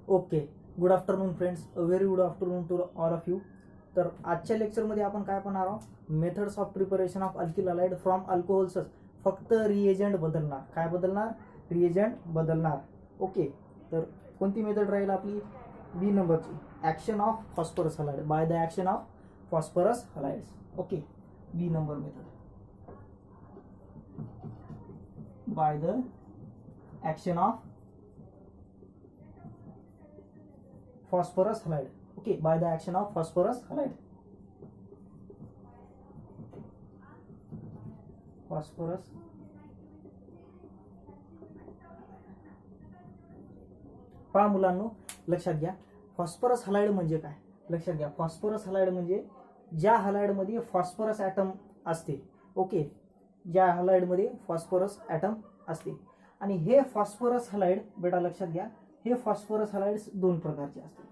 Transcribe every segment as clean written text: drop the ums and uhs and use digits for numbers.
Okay, good afternoon friends, very good afternoon to all of you. तर आजच्या लेक्चरमध्ये आपण काय पाहणार आहोत? Methods of preparation of alkyl halide from अल्कोहोल्सच. फक्त रिएजंट बदलणार. काय बदलणार? रिएजंट बदलणार. ओके, तर कोणती मेथड राहील आपली? बी नंबरची, action of phosphorus halide by the action of phosphorus halides. Okay, B number method by the action of phosphorus halide. Okay, by the action of phosphorus halide. Phosphorus पहा मुलांनो, लक्षात घ्या, phosphorus halide म्हणजे काय? लक्षात घ्या, phosphorus halide म्हणजे ज्या हलाइड मध्ये फॉस्फरस ॲटम असते. ओके, ज्या हलाइड मध्ये फॉस्फरस ॲटम असते. आणि हे फॉस्फरस हलाइड बेटा लक्षात घ्या, हे फॉस्फरस हलाइड्स दोन प्रकारचे असतात.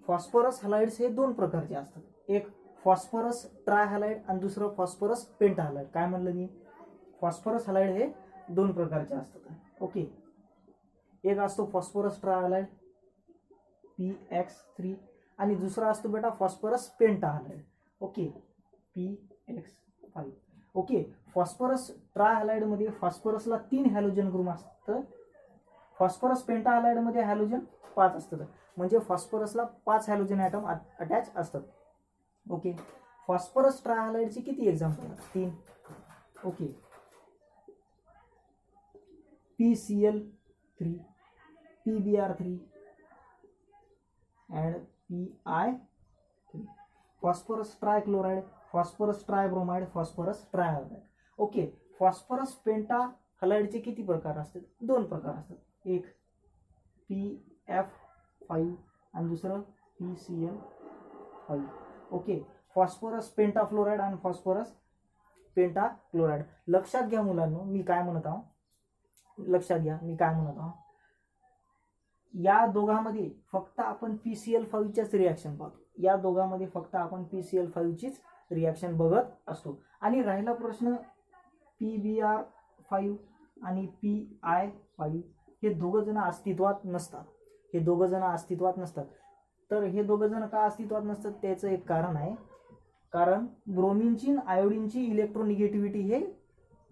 फॉस्फरस हलाइड्स हे दोन प्रकारचे असतात. एक फॉस्फरस ट्राय हलाइड आणि दुसरं फॉस्फरस पेंटा हलाइड. काय म्हणलं मी? फॉस्फरस हलाइड हे दोन प्रकारचे असतात. ओके, एक असतो फॉस्फरस ट्राय हलाइड PX3 आणि दुसरा असतो बेटा phosphorus penta halide. Okay, PX5. Okay, phosphorus tri halide मध्ये फॉस्फरसला 3 हॅलोजन ग्रुप असतात. फॉस्फरस पेंटा हलाइड मध्ये हॅलोजन 5 असतात. म्हणजे फॉस्फरसला 5 हॅलोजन ॲटम अटॅच असतात. ओके, फॉस्फरस ट्रायहालाइडचे किती example? 3. Okay, PCl3, PBr3 and PI3. Phosphorus trichloride, phosphorus tribromide, phosphorus trihalide. Okay, phosphorus penta हलाइडचे किती प्रकार असतात? 2 प्रकार असतात. एक PF5 आणि दुसरं PCl5. ओके, फॉस्फरस पेंटाफ्लोराइड आणि फॉस्फरस पेंटाक्लोराइड. लक्षात घ्या मुलांनो, मी काय म्हणत आहो, लक्षात घ्या मी काय म्हणत आहो. या दोघांमध्ये फक्त आपण PCl5च्याच रिॲक्शन पाहतो. या दोघांमध्ये फक्त आपण PCl5चीच रिॲक्शन बघत असतो. आणि राहिला प्रश्न PBr5 आणि PI5, हे दोघं जण अस्तित्वात नसतात. हे दोघं जण अस्तित्वात नसतात. तर हे दोघं जण का अस्तित्वात नसतात? त्याचं एक कारण आहे. कारण ब्रोमिनची आणि आयोडीनची इलेक्ट्रोनिगेटिव्हिटी हे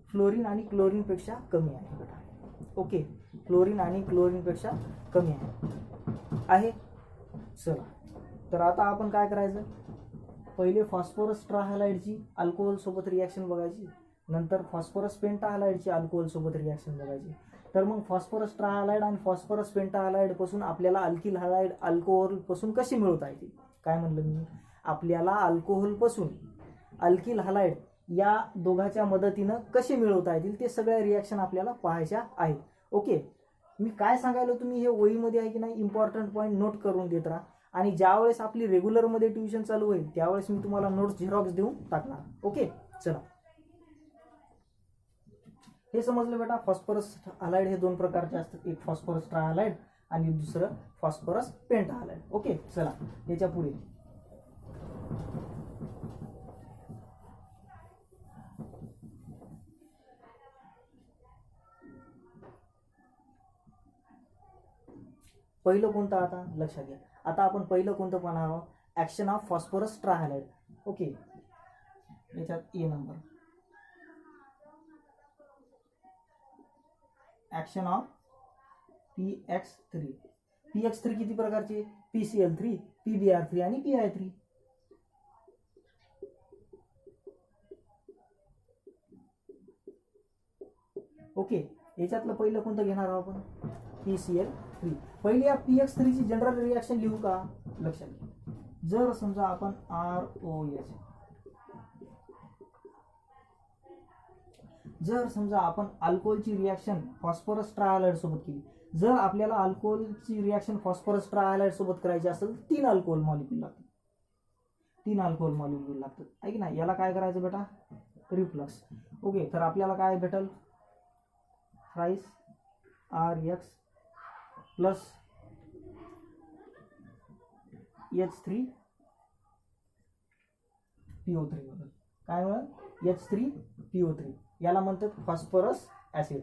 फ्लोरीन आणि क्लोरीनपेक्षा कमी आहे. ओके, फ्लोरीन आणि क्लोरीनपेक्षा कमी आहे. चला, तर आता आपण काय करायचं? पहिले फॉस्फरस ट्रायहालाइडची अल्कोहोल सोबत रिॲक्शन बघायची, नंतर फॉस्फरस पेंटाहालाइडची अल्कोहोल सोबत रिॲक्शन बघायची. तर मग फॉस्फरस ट्रायहालाइड आणि फॉस्फरस पेंटाहालाइड पासून आपल्याला अल्किल हलाइड अल्कोहोल पासून कशी मिळवता येतील? काय म्हणलं मी? आपल्याला अल्कोहोल पासून अल्किल हलाइड या दोघांच्या मदतीनं कसे मिळवता येतील ते सगळ्या रिॲक्शन आपल्याला पाहायच्या आहेत. ओके, मी काय सांगायलो तुम्ही हे वहीमध्ये आहे की नाही, इम्पॉर्टंट पॉईंट नोट करून देत राहा. आणि ज्यावेळेस आपली रेग्युलरमध्ये ट्युशन चालू होईल त्यावेळेस मी तुम्हाला नोट्स झेरॉक्स देऊन टाकणार. ओके, चला, हे समजलं बेटा. फॉस्फरस हलाइड हे दोन प्रकारचे असतात. एक फॉस्फरस ट्रायहालाइड आणि दुसरं फॉस्फरस पेंटाहालाइड. ओके, चला याच्या पुढे पहिलं कोणतं? आता लक्षात घ्या, आता आपण पहिलं कोणतं पाहणार आहोत? Action of phosphorus trihalide. Okay, याच्यात A number, action of PX3. PX3 किती प्रकारचे? PCl3, PBr3 आणि PI3. ओके, याच्यातलं पहिलं कोणतं घेणार आहोत आपण? PCl3. पहिले या PX3 ची जनरल रिॲक्शन लिहू का? लक्षात घ्या, जर समजा आपण ROH, जर समजा आपण अल्कोहोलची रिॲक्शन फॉस्फरस ट्रायहालाइड सोबत केली, जर आपल्याला अल्कोहोलची रिॲक्शन फॉस्फरस ट्रायहालाइड सोबत करायची असेल तर 3 अल्कोहोल मॉलिक्यूल लागतात. 3 अल्कोहोल मॉलिक्यूल लागतात, आहे की नाही? याला काय करायचं बेटा? रिफ्लक्स. ओके, तर आपल्याला काय भेटल? थ्राइस RX प्लस H3PO3 बदल काय मिळेल? H3PO3. याला म्हणतात फॉस्फरस ऍसिड.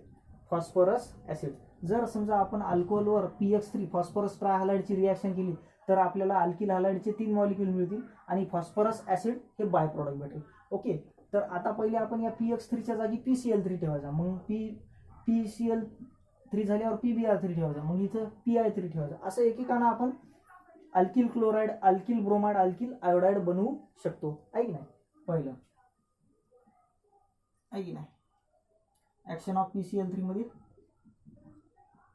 Phosphorus acid. जर समजा आपण अल्कोहोलवर PX3 फॉस्फरस ट्रायहालाइडची रिॲक्शन केली तर आपल्याला अल्किल हॅलाइडचे 3 मॉलिक्यूल मिळतील आणि फॉस्फरस ऍसिड हे बाय प्रॉडक्ट भेटेल. ओके, तर आता पहिले आपण या PX3च्या जागी PCl3 ठेवायचा, मग PCl3 झाल्यावर PBr3 ठेवायचा, मग इथं PI3 ठेवायचा. असं एकेकानं आपण alkyl chloride, alkyl bromide, alkyl iodide बनवू शकतो. आहे की नाही? पहिलं आहे की नाही, ऍक्शन ऑफ PCl3 मध्ये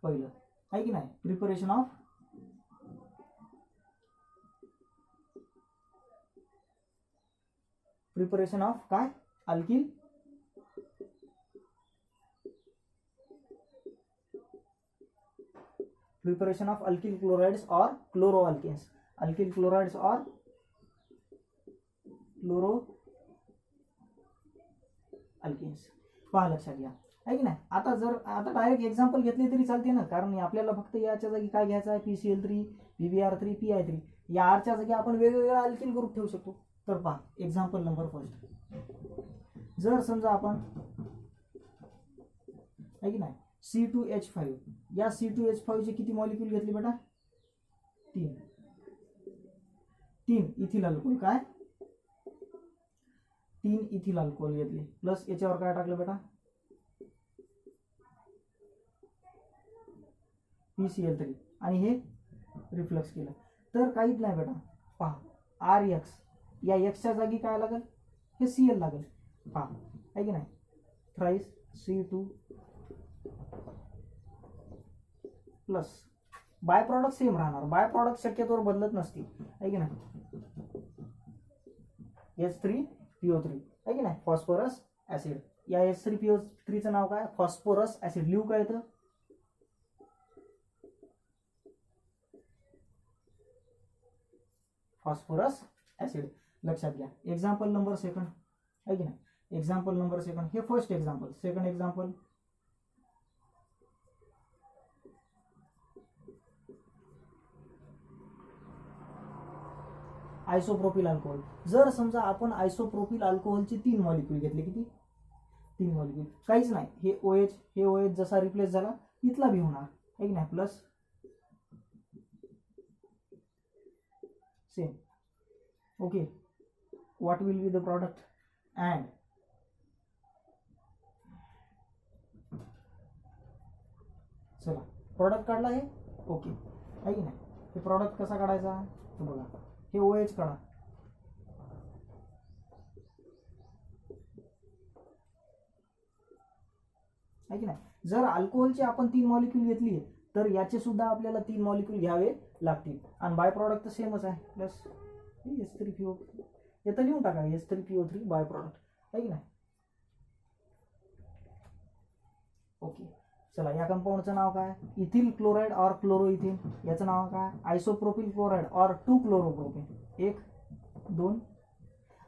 पहिलं आहे की नाही, प्रिपरेशन ऑफ काय, alkyl preparation of alkyl chlorides और क्लोरोअल्केन्स, अल्किल क्लोराइड्स और क्लोरोअल्केन्स. पहा लक्षात घ्या, आहे की नाही. आता डायरेक्ट एक्झाम्पल घेतले तरी चालते ना, कारण आपल्याला फक्त याच्या जागी काय घ्यायचं आहे, PCl3, PBr3, PI3. या आरच्या जागी आपण वेगवेगळ्या अल्किल ग्रुप ठेवू शकतो. तर पहा एक्झाम्पल नंबर फर्स्ट. जर समजा आपण आहे की नाही C2H5, या C2H5 चे किती मॉलिक्यूल घेतले बेटा, 3 इथिल अल्कोहोल, काय 3 इथिल अल्कोहोल घेतले, प्लस याच्यावर काय टाकलं बेटा, PCl3, आणि हे रिफ्लक्स केलं तर काहीच नाही बेटा. पहा RX, या एक्सच्या जागी काय लागेल, हे Cl लागेल. पहा आहे की नाही, thrice C2 plus by product same राहणार, बाय प्रॉडक्ट शक्यतोवर बदलत नसतील, आहे की नाही, H3PO3, आहे की नाही, फॉस्फरस ऍसिड. या H3PO3 चं नाव काय, फॉस्फरस ऍसिड. लिहू काय येतं, फॉस्फरस ऍसिड. लक्षात घ्या. एक्झाम्पल नंबर सेकंड, आहे की नाही, एक्झाम्पल नंबर सेकंड, हे first example. Second example, isopropyl alcohol. जर समजा आपण आयसोप्रोपिल अल्कोहोलचे 3 मॉलिक्यूल घेतले, किती, 3 मॉलिक्यूल, काहीच नाही, हे OH, हे OH जसा रिप्लेस झाला इथला बी होणार, आहे की नाही, plus same. Okay, what will be the product, and चला प्रॉडक्ट काढला हे. ओके, आहे की नाही, हे प्रॉडक्ट कसा काढायचा, तर बघा, हे OH काढा, आहे की नाही. जर अल्कोहोलचे आपण 3 मॉलिक्यूल घेतली तर याचे सुद्धा आपल्याला 3 मॉलिक्यूल घ्यावे लागतील, आणि बाय प्रॉडक्ट तर सेमच आहे, प्लस H3PO, येतं लिहून टाका, H3PO3 बाय प्रॉडक्ट, आहे की नाही. ओके, चला या कंपाऊंडचं नाव काय, इथिल क्लोराइड और क्लोरोइथिन. याचं नाव काय, आयसोप्रोपिल क्लोराइड और 2 क्लोरोप्रोपेन. 1 2.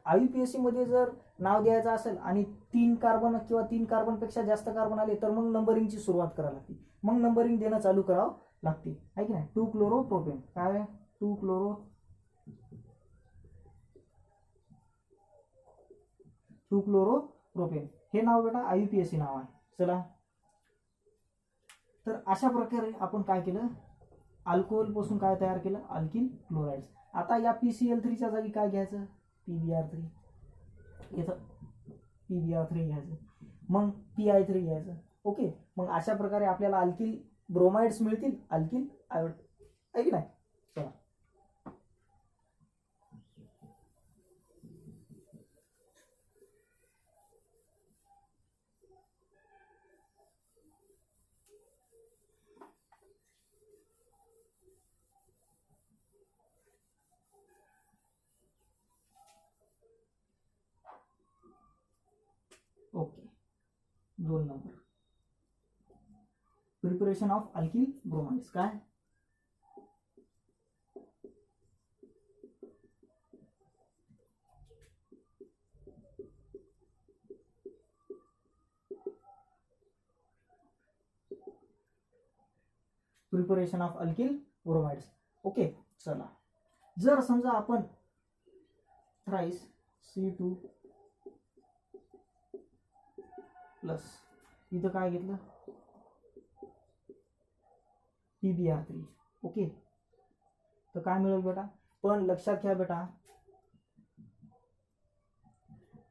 IUPAC मध्ये जर नाव द्यायचं असेल आणि 3 कार्बन किंवा 3 कार्बनपेक्षा जास्त कार्बन आले तर मग नंबरिंगची सुरुवात करावी लागते, मग नंबरिंग देणं चालू करावं लागते, आहे की नाही. 2 क्लोरोप्रोपेन, काय 2 क्लोरोप्रोपेन, हे नाव बेटा IUPAC नाव आहे. चला, तर अशा प्रकारे आपण काय केलं, अल्कोहोल पासून काय तयार केलं, अल्किल क्लोराइड्स. आता या PCl3च्या जागी काय घ्यायचं, PBr3, इथं PBr3 घ्यायचं, मग PI3 घ्यायचं. ओके, मग अशा प्रकारे आपल्याला अल्किल ब्रोमाइड्स मिळतील, अल्किल आयोड, आहे की नाही. चला, okay, 2 number, preparation of alkyl bromides, काय preparation of alkyl bromides. Okay, चला, जर समजा आपण थ्राईस C2 प्लस इथं काय घेतलं, PbR3. ओके, तर काय मिळेल बेटा, पण लक्षात घ्या बेटा,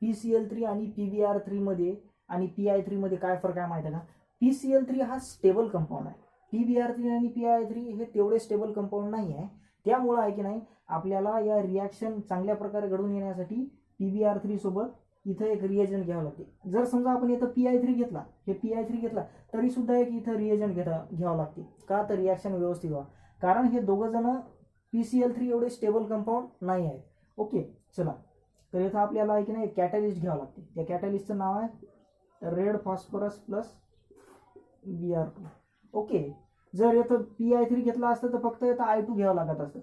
PCl3 आणि PbR3 मध्ये आणि PI3 मध्ये काय फरक आहे माहिती आहे का? PCl3 हा स्टेबल कंपाऊंड आहे, PbR3 आणि PI3 हे तेवढे स्टेबल कंपाऊंड नाही आहे. त्यामुळे आहे की नाही, आपल्याला या रिॲक्शन चांगल्या प्रकारे घडून येण्यासाठी PbR3 सोबत इथं एक रिएजंट घ्यावं लागते. जर समजा आपण इथं PI3 घेतला, हे PI3 घेतला, तरी सुद्धा एक इथं रिएजंट घ्यावं लागते. का तर रिॲक्शन व्यवस्थित व्हावं, कारण हे दोघं जण PCl3 एवढे स्टेबल कंपाऊंड नाही आहेत. ओके, चला, तर इथं आपल्याला आहे की नाही कॅटॅलिस्ट घ्यावं लागते. त्या कॅटॅलिस्टचं नाव आहे red phosphorus plus Br2. Okay, जर इथं PI3 घेतला असतं तर फक्त इथं I2 घ्यावं लागत असतं.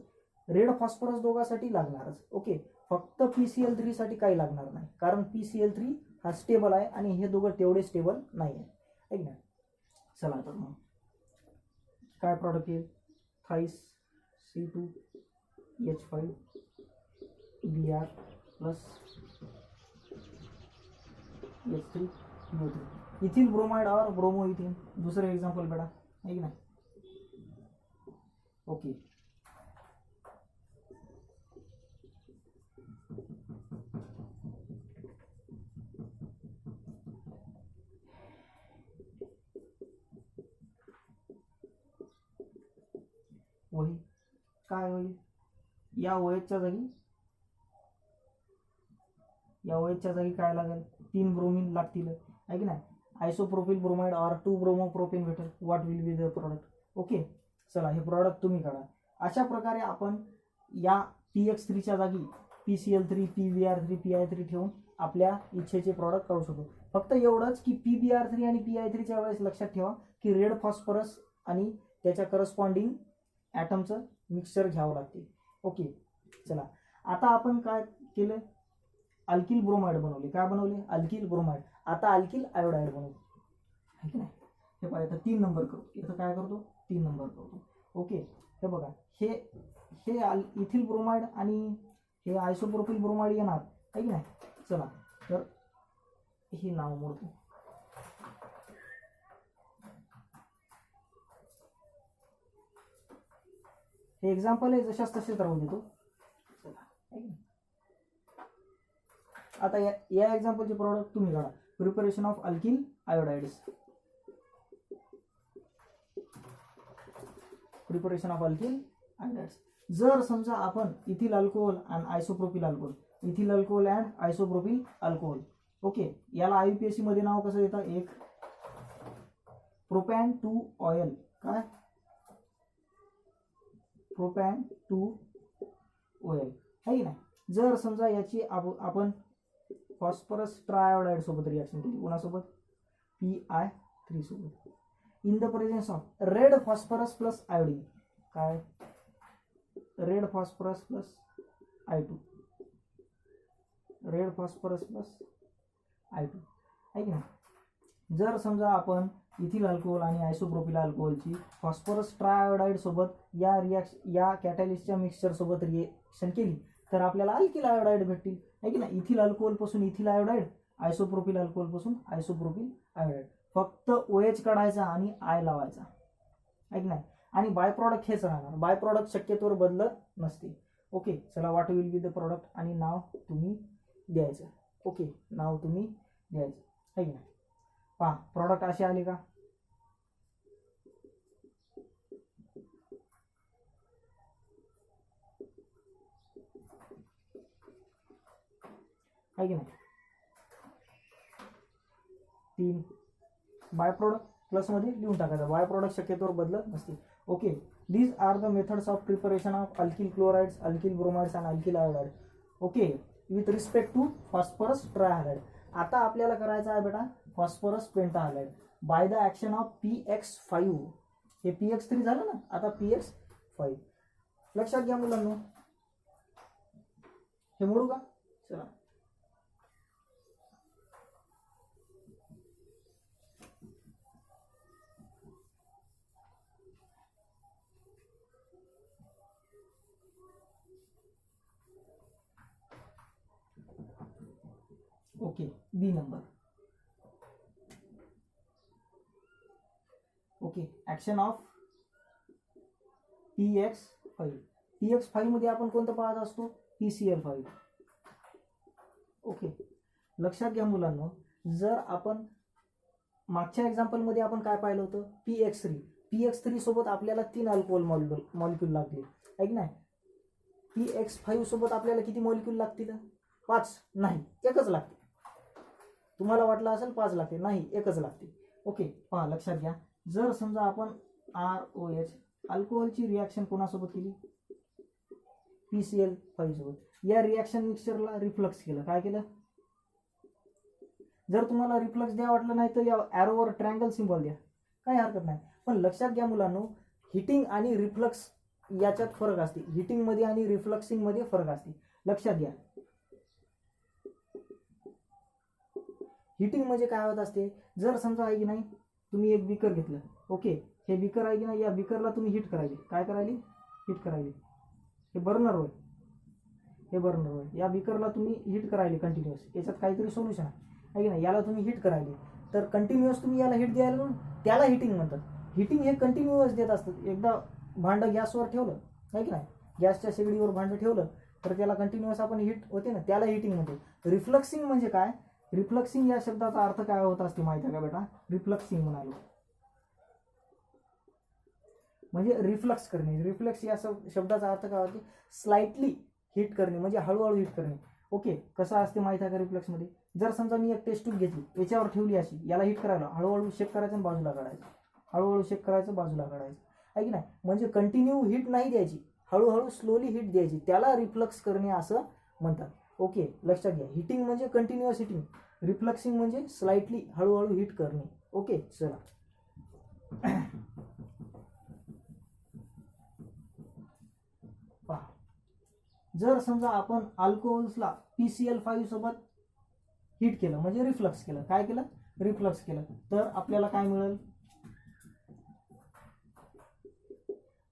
रेड फॉस्फरस दोघांसाठी लागणारच. ओके, फक्त PCl3 साठी काही लागणार नाही, कारण PCl3 हा स्टेबल आहे आणि हे दोघं तेवढे स्टेबल नाही आहे, है ना. चला, तर मग काय प्रॉडक्ट येईल, thighs C2H5 Br plus H3NO3, ethyl bromide और ब्रोमो इथिन. दूसरे एग्जाम्पल बेटा, है ना. ओके, वही काय होईल, या OHच्या जागी काय लागेल, 3 ब्रोमीन लागतील, है की नाही. आयसोप्रोपिल ब्रोमाइड और 2 ब्रोमोप्रोपेन भेटेल. What will be the product. Okay, चला, हे प्रॉडक्ट तुम्ही काढा. अशा प्रकारे आपण या PX3च्या जागी PCl3, PbR3, PI3 ठेवून आपल्या इच्छेचे प्रॉडक्ट काढू शकतो. फक्त एवढंच की PbR3 आणि PI3च्या वेळेस लक्षात ठेवा की रेड फॉस्फरस आणि त्याच्या करस्पॉन्डिंग ॲटमचं मिक्सचर घ्यावं लागते. ओके, चला, आता आपण काय केलं, अल्किल ब्रोमाइड बनवले. काय बनवले, अल्किल ब्रोमाइड. आता अल्किल आयोडाइड बनवतो, है की नाही. हे बघा, इथं 3 नंबर करतो, इथं काय करतो, 3 नंबर करतो. ओके, हे बघा, हे इथिल ब्रोमाइड आणि हे आयसोप्रोपिल ब्रोमाइड येणार, है की नाही. चला, तर हे नाव मोडतो. हे एक्झाम्पल आहे, जशाच तसेच राहू देतो. आता या एक्झाम्पलचे प्रॉडक्ट तुम्ही काढा. Preparation of alkyl iodides. Preparation of alkyl iodides. जर समजा आपण इथिल अल्कोहोल आणि isopropyl alcohol, ethyl alcohol and isopropyl alcohol. Okay, याला IUPAC मध्ये नाव कसं देतात, एक प्रोपॅन टू ऑइल. काय, प्रोपॅन टू ऑइल, है की नाही. जर समजा याची आपण फॉस्फरस ट्रायोडाइड सोबत रिएक्शन केली, कोणासोबत, PI3 सोबत, in the presence of red phosphorus plus iodine. काय, red phosphorus plus I2, red phosphorus plus I2, है की नाही. जर समजा आपण इथिल अल्कोहोल आणि आयसोप्रोपिल अल्कोहोलची फॉस्फरस ट्रायोडाइड सोबत या कॅटॅलिस्टच्या मिक्सचर सोबत रिएक्शन केली तर आपल्याला अल्किल आयोडाइड भेटतील, है की नाही. इथिल अल्कोहोल पासून इथिल आयोडाइड, आयसोप्रोपिल अल्कोहोल पासून आयसोप्रोपिल आयोडाइड. फक्त OH काढायचा आणि I लावायचा, है की नाही. आणि बाय प्रॉडक्ट हेच राहणार, बाय प्रॉडक्ट शक्यतोवर बदलत नसते. ओके, चला, what will be the product आणि नाव तुम्ही द्यायचं. ओके, नाव तुम्ही द्यायचं, है की नाही. पहा, प्रॉडक्ट असे आले का, है की नाही. 3 बाय प्रोडक्ट प्लस मध्ये लिहून टाकायचं, बाय प्रोडक्ट शक्यतोवर बदलत नसते. Okay, these are the methods of preparation of alkyl chlorides, alkyl bromides and alkyl iodide. Okay, with respect to phosphorus trihalide. आता आपल्याला करायचं आहे बेटा phosphorus pentahalide by the action of PX5. हे PX3 झालं ना, आता PX5. लक्षात घ्या मुलांनो, हे मोडू का, चला. Okay, B number. Okay, action of PX5. PX5 मध्ये आपण कोणतं पाहत असतो? PCl5. ओके, लक्षात घ्या मुलांनो, जर आपण मागच्या एक्झाम्पलमध्ये आपण काय पाहिलं होतं? PX3 सोबत आपल्याला 3 अल्कोहोल मॉलिक्यूल लागले आहे की नाही? PX5 सोबत आपल्याला किती मॉलिक्यूल लागतील? 5 नाही, एकच लागते. तुम्हाला वाटलं असेल 5 लागते, नाही, एकच लागते. ओके, पहा, लक्षात घ्या, जर समजा आपण ROH अल्कोहोलची रिॲक्शन कोणासोबत केली? PCl5 सोबत. या रिॲक्शन मिक्सचरला रिफ्लक्स केलं. काय केलं? जर तुम्हाला रिफ्लक्स द्या वाटलं नाही तर या ॲरोवर ट्रायंगल सिम्बॉल द्या, काही हरकत नाही. पण लक्षात घ्या मुलांनो, हिटिंग आणि रिफ्लक्स याच्यात फरक असते. हिटिंगमध्ये आणि रिफ्लक्सिंगमध्ये फरक असते, लक्षात घ्या. हिटिंग म्हणजे काय होत असते? जर समजा आहे की नाही, तुम्ही एक बीकर घेतलं. ओके, हे बीकर आहे की नाही, या बीकरला तुम्ही हिट करायले. काय करायली? हिट करायली. हे बर्नर होय, हे बर्नर होय. या बीकरला तुम्ही हिट करायले कंटिन्युअस. याच्यात काहीतरी सोल्युशन आहे की नाही? याला तुम्ही हिट करायले, तर कंटिन्युअस तुम्ही याला हिट द्यायला म्हणून त्याला हिटिंग म्हणतात. हिटिंग हे कंटिन्युअस देत असतात. एकदा भांडं गॅसवर ठेवलं आहे की नाही, गॅसच्या शेगडीवर भांडं ठेवलं तर त्याला कंटिन्युअस आपण हिट होते ना, त्याला हिटिंग म्हणतो. रिफ्लक्सिंग म्हणजे काय? रिफ्लक्सिंग या शब्दाचा अर्थ काय होत असते माहिती आहे का बेटा? रिफ्लक्सिंग म्हणालो म्हणजे रिफ्लक्स करणे. रिफ्लक्स या शब्दाचा अर्थ काय होते? स्लाइटली हिट करणे, म्हणजे हळूहळू हिट करणे. ओके, कसं असते माहिती आहे का रिफ्लक्समध्ये? जर समजा मी एक टेस्ट ट्यूब घेतली, याच्यावर ठेवली अशी, याला हिट करायला हळूहळू शेक करायचं आणि बाजूला काढायचं, हळूहळू शेक करायचं, बाजूला काढायचं, आहे की नाही? म्हणजे कंटिन्यू हिट नाही द्यायची, हळूहळू स्लोली हिट द्यायची, त्याला रिफ्लक्स करणे असं म्हणतात. ओके, लक्षात घ्या. हिटिंग म्हणजे कंटिन्युअस हिटिंग, रिफ्लक्सिंग म्हणजे स्लाइटली हळूहळू हिट करणे. ओके, चला पहा, जर समजा आपण अल्कोहोल्सला PCl5 सोबत हिट केलं म्हणजे रिफ्लक्स केलं. काय केलं? रिफ्लक्स केलं, तर आपल्याला काय मिळेल?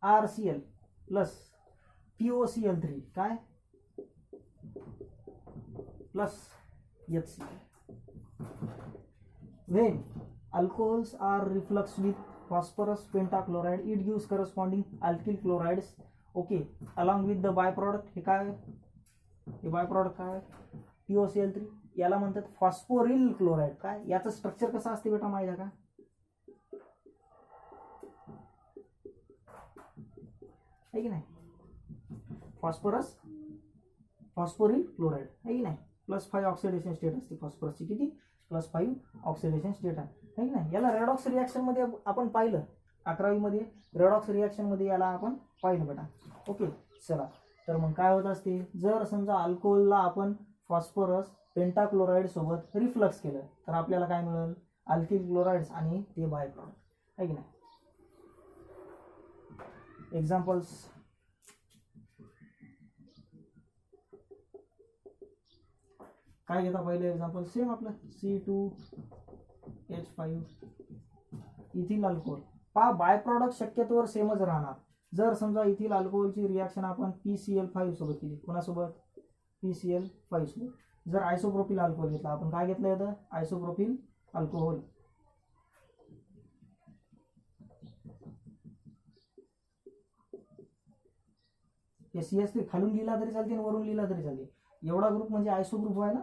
RCl प्लस POCl3 काय plus HCl. When alcohols are refluxed with phosphorus pentachloride, it gives corresponding alkyl chlorides. Okay, along with the byproduct. हे काय? हे बायप्रॉडक्ट काय? POCl3. याला म्हणतात फॉस्फोरिल क्लोराईड. काय याचं स्ट्रक्चर कसं असते बेटा माहिती आहे का? आहे की नाही? फॉस्फोरिल क्लोराईड आहे की नाही? +5 ऑक्सिडेशन स्टेट असते फॉस्फरसची. किती? +5 ऑक्सिडेशन स्टेट आहे की नाही? याला रेडॉक्स रिॲक्शन मध्ये आपण पाहिलं 11वी मध्ये. रेडॉक्स रिॲक्शन मध्ये याला आपण पाहिलं बेटा. ओके, चला, तर मग काय होत असते? जर समजा अल्कोहोलला आपण फॉस्फरस पेंटाक्लोराईड सोबत रिफ्लक्स केलं तर आपल्याला काय मिळेल? अल्किल क्लोराइड्स आणि ते बाय प्रॉडक्ट, आहे की नाही? एक्झाम्पल्स काय घेता? पहिले एक्झाम्पल सेम आपलं C2H5 इथिल अल्कोहोल. पहा, बाय प्रॉडक्ट शक्यतोवर सेमच राहणार. जर समजा इथिल अल्कोहोलची रिॲक्शन आपण PCl5 सोबत केली, कोणासोबत? PCl5 सोबत. जर आयसोप्रोपिल अल्कोहोल घेतला आपण, काय घेतलं येतं? Isopropyl alcohol. हे CH3 खालून लिहिला तरी चालते आणि वरून लिहिला तरी चालते. एवढा ग्रुप म्हणजे आयसो ग्रुप आहे ना.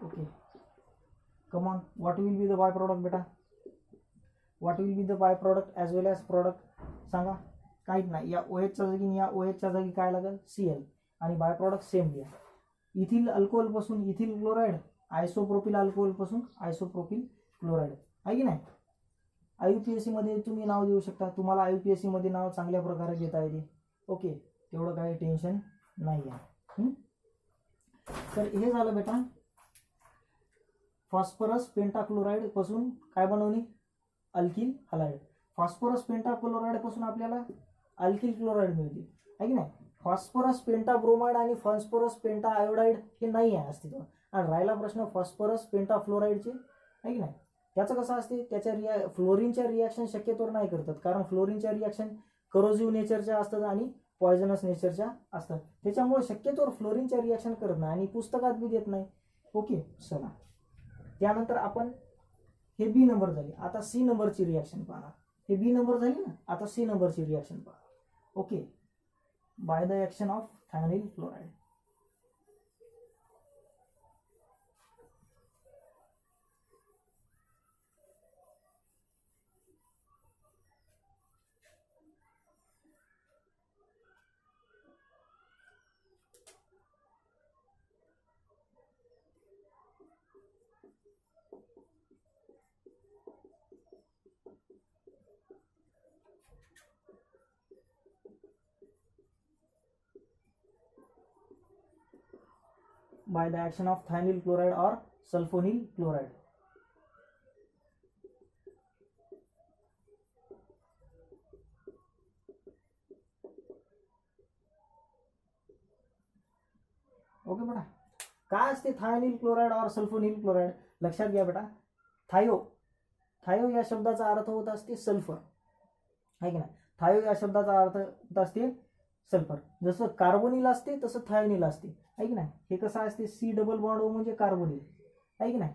Okay, come on, what will be the by product बेटा? What will be the by product as well as product? सांगा. काहीच नाही. या OH च्या जागी या OH च्या जागी काय लागेल? Cl. आणि बाय प्रॉडक्ट सेम लिहा. इथिल अल्कोहोल पासून इथिल क्लोराइड, आयसोप्रोपिल अल्कोहोल पासून आयसोप्रोपिल क्लोराइड, आहे की नाही? IUPAC मध्ये तुम्ही नाव देऊ शकता. तुम्हाला IUPAC मध्ये नाव चांगल्या प्रकारे देता येते. ओके, तेवढं काही टेन्शन नाही आहे. तर हे झालं बेटा फॉस्फरस पेंटाक्लोराइड पासून काय बनवणे? Alkyl halide. फॉस्फरस पेंटाक्लोराइड पासून आपल्याला अल्किल क्लोराइड मिळते, आहे की नाही? फॉस्फरस पेंटाब्रोमाइड आणि फॉस्फरस पेंटा आयोडाइड हे नाही आहे अस्तित्व. आणि राहिला प्रश्न फॉस्फरस पेंटाफ्लोराइडचे, आहे की नाही? त्याचं कसं असते? त्याच्या फ्लोरीनच्या रिॲक्शन शक्यतोवर नाही करतात, कारण फ्लोरीनच्या रिॲक्शन करोजिव्ह नेचरच्या असतात आणि पॉयझनस नेचरच्या असतात. त्याच्यामुळे शक्यतोवर फ्लोरीनच्या रिॲक्शन करत नाही आणि पुस्तकात बी देत नाही. ओके, चला, त्यानंतर आपण हे बी नंबर झाली. आता सी नंबरची रिॲक्शन पहा. हे बी नंबर झाली ना, आता सी नंबरची रिॲक्शन पहा. Okay, bye the action of thionyl chloride. by the action of thionyl chloride or sulfonyl chloride. Okay बेटा, काय असते थायोनिल क्लोराइड और सल्फोनिल क्लोराइड? लक्षात घ्या बेटा. थायो या शब्दाचा अर्थ होत असते सल्फर, आहे की नाही. थायो या शब्दाचा अर्थ होत असते सल्फर. जसं कार्बोनिल असते तसं थायोनिल असते, आहे की नाही. हे कसं असते, सी डबल बॉन्ड ओ म्हणजे कार्बोनिल, आहे की नाही.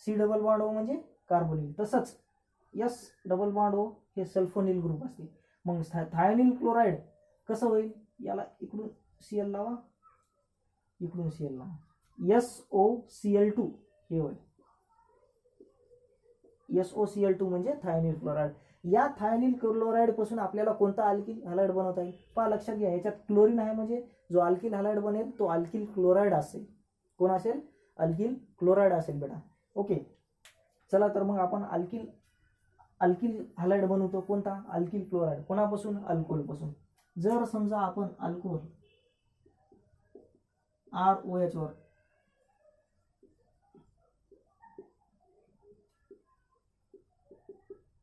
सी डबल बॉन्ड ओ म्हणजे कार्बोनिल. तसंच एस डबल बॉन्ड ओ हे सल्फोनिल ग्रुप असते. मग थायोनिल क्लोराइड कसं होईल? याला इकडून सीएल लावा, इकडून सीएल लावा, SOCl2 हे होईल. SOCl2 म्हणजे थायोनिल क्लोराइड. या थायोनिल क्लोराइड पासून आपल्याला कोणता अल्किल हॅलाइड बनवता येईल? पहा, लक्षात घ्या, याच्यात क्लोरीन आहे म्हणजे जो अल्किल हॅलाइड बनेल तो अल्किल क्लोराइड असेल. कोण असेल? अल्किल क्लोराइड असेल बेटा. ओके, चला तर मग आपण अल्किल हॅलाइड बनवतो. कोणता? Alkyl chloride. कोणापासून? अल्कोहोल पासून. जर समजा आपण अल्कोहोल ROH वर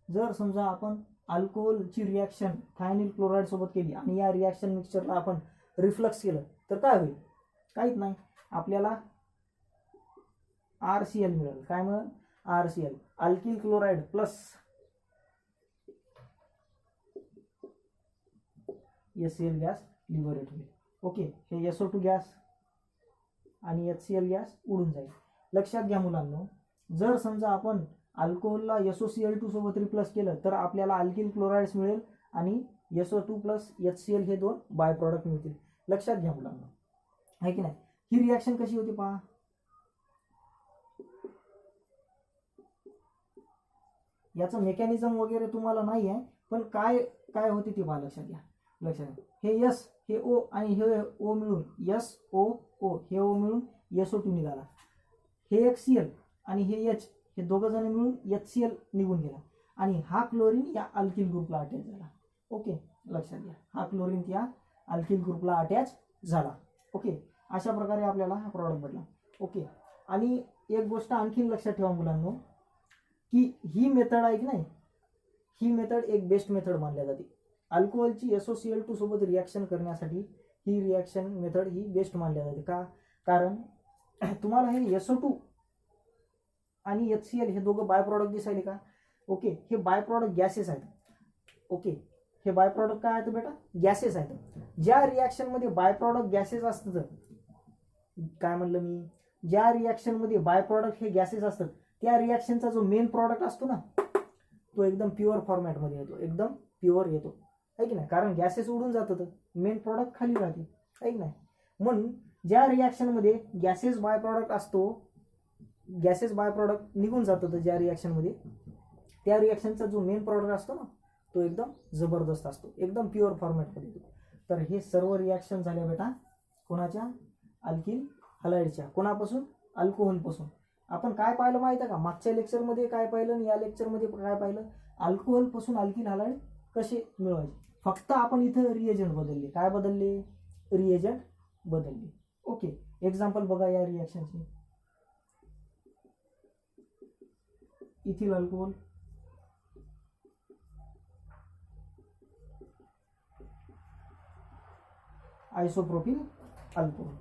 जर समजा आपण अल्कोहोलची रिॲक्शन थायोनिल क्लोराइड सोबत केली आणि या रिॲक्शन मिक्सचरला आपण रिफ्लक्स केलं तर काय होईल? काहीच नाही. आपल्याला RCl मिळेल. काय मिळेल? RCl, alkyl chloride plus HCl gas liberate होईल. ओके, हे SO2 गॅस आणि HCl गॅस उडून जाईल. लक्षात घ्या मुलांनो, जर समजा आपण अल्कोहोलला SOCl2 सोबत रिप्लेस केलं तर आपल्याला अल्किल क्लोराइड्स मिळेल आणि SO2 प्लस HCl हे दोन बाय प्रॉडक्ट मिळतील. लक्षात घ्या मुलांना, आहे की नाही. ही रिॲक्शन कशी होती पहा. याचं मेकॅनिझम वगैरे तुम्हाला नाही आहे, पण काय काय होते ते पहा. लक्षात घ्या, लक्षात घ्या. हे S, हे O आणि हे O मिळून SOO, हे O मिळून SO2 निघाला. हे एक Cl आणि हे H, हे दोघं जण मिळून HCl निघून गेला आणि हा क्लोरीन या अल्किल ग्रुपला अटॅच झाला. ओके, लक्षात घ्या, हा क्लोरीन त्या अल्किल ग्रुपला अटॅच झाला. ओके, अशा प्रकारे आपल्याला हा प्रॉडक्ट भेटला. ओके, आणि एक गोष्ट आणखीन लक्षात ठेवा मुलांनो, की ही मेथड आहे की नाही, ही मेथड एक बेस्ट मेथड मानली जाते. अल्कोहोलची SOCl2 सोबत रिॲक्शन करण्यासाठी ही रिॲक्शन मेथड ही बेस्ट मानली जाते. का? कारण तुम्हाला हे SO2 आणि HCl हे दोघं बाय प्रॉडक्ट दिसायले का? ओके, हे बाय प्रॉडक्ट गॅसेस आहेत. ओके, हे बाय प्रॉडक्ट काय आहेत बेटा? गॅसेस आहेत. ज्या रिॲक्शन मध्ये बाय प्रॉडक्ट गॅसेस असतात, काय म्हणलं मी, ज्या रिॲक्शन मध्ये बाय प्रॉडक्ट हे गॅसेस असतात त्या रिॲक्शनचा जो मेन प्रॉडक्ट असतो ना, तो एकदम प्युअर फॉर्मॅटमध्ये येतो, एकदम प्युअर येतो, आहे की नाही. कारण गॅसेस उडून जातात, मेन प्रॉडक्ट खाली राहते, आहे की नाही. म्हणून ज्या रिॲक्शन मध्ये गॅसेस बाय प्रॉडक्ट असतो, गॅसेस बाय प्रॉडक्ट निघून जातात ज्या रिॲक्शन मध्ये, त्या रिॲक्शनचा जो मेन प्रॉडक्ट असतो ना, तो एकदम जबरदस्त असतो, एकदम प्युअर फॉर्मॅटमध्ये येतो. तर हे सर्व रिॲक्शन झाल्या बेटा कोणाच्या? अल्किल हॅलाइडच्या. कोणापासून? अल्कोहोलपासून. आपण काय पाहिलं माहिती आहे का? मागच्या लेक्चरमध्ये काय पाहिलं आणि या लेक्चरमध्ये काय पाहिलं? अल्कोहोलपासून अल्किल हॅलाइड कसे मिळवायचे. फक्त आपण इथं रिएजंट बदलले. काय बदलले? रिएजंट बदलले. ओके, एक्झाम्पल बघा या रिॲक्शनचे. Ethyl alcohol, isopropyl alcohol.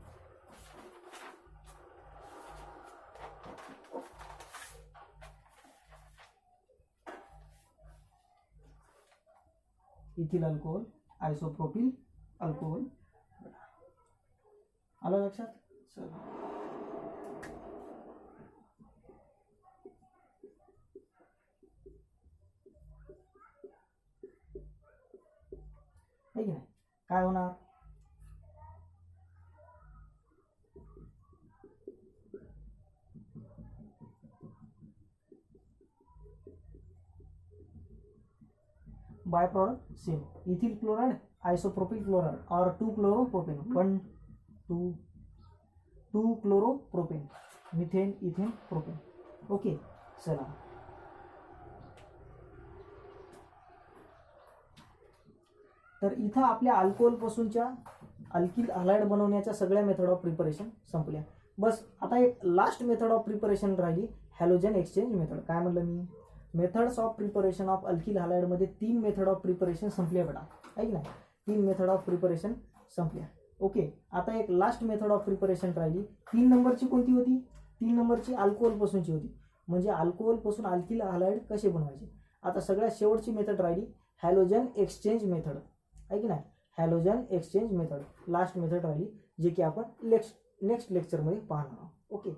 Ethyl alcohol, isopropyl alcohol. आलं लक्षात? चला, आहे की नाही. काय होणार, by product same, ethyl chloride isopropyl chloride और two chloropropane, two chloropropane, methane ethane propane. Okay चला, तर इथं आपल्या अल्कोहोल पासूनच्या अल्किल हॅलाइड बनवण्याच्या सगळ्या मेथड ऑफ प्रिपरेशन संपल्या. बस आता एक लास्ट मेथड ऑफ प्रिपरेशन राहिली, हॅलोजन एक्सचेंज मेथड. काय म्हणलं मी, methods of preparation of alkyl halide मध्ये 3 मेथड ऑफ प्रिपरेशन संपल्या बेटा, आहे की नाही. 3 मेथड ऑफ प्रिपरेशन संपल्या. ओके, आता एक लास्ट मेथड ऑफ प्रिपरेशन राहिली. 3 नंबरची कोणती होती, 3 नंबरची अल्कोहोल पासूनची होती, म्हणजे अल्कोहोल पासून अल्किल हॅलाइड कसे बनवायचे. आता सगळ्यात शेवटची मेथड राहिली हॅलोजन एक्सचेंज मेथड, आहे की नाही. Halogen exchange method last method राहिली, जे की आपण नेक्स्ट लेक्चरमध्ये पाहणार आहोत. ओके.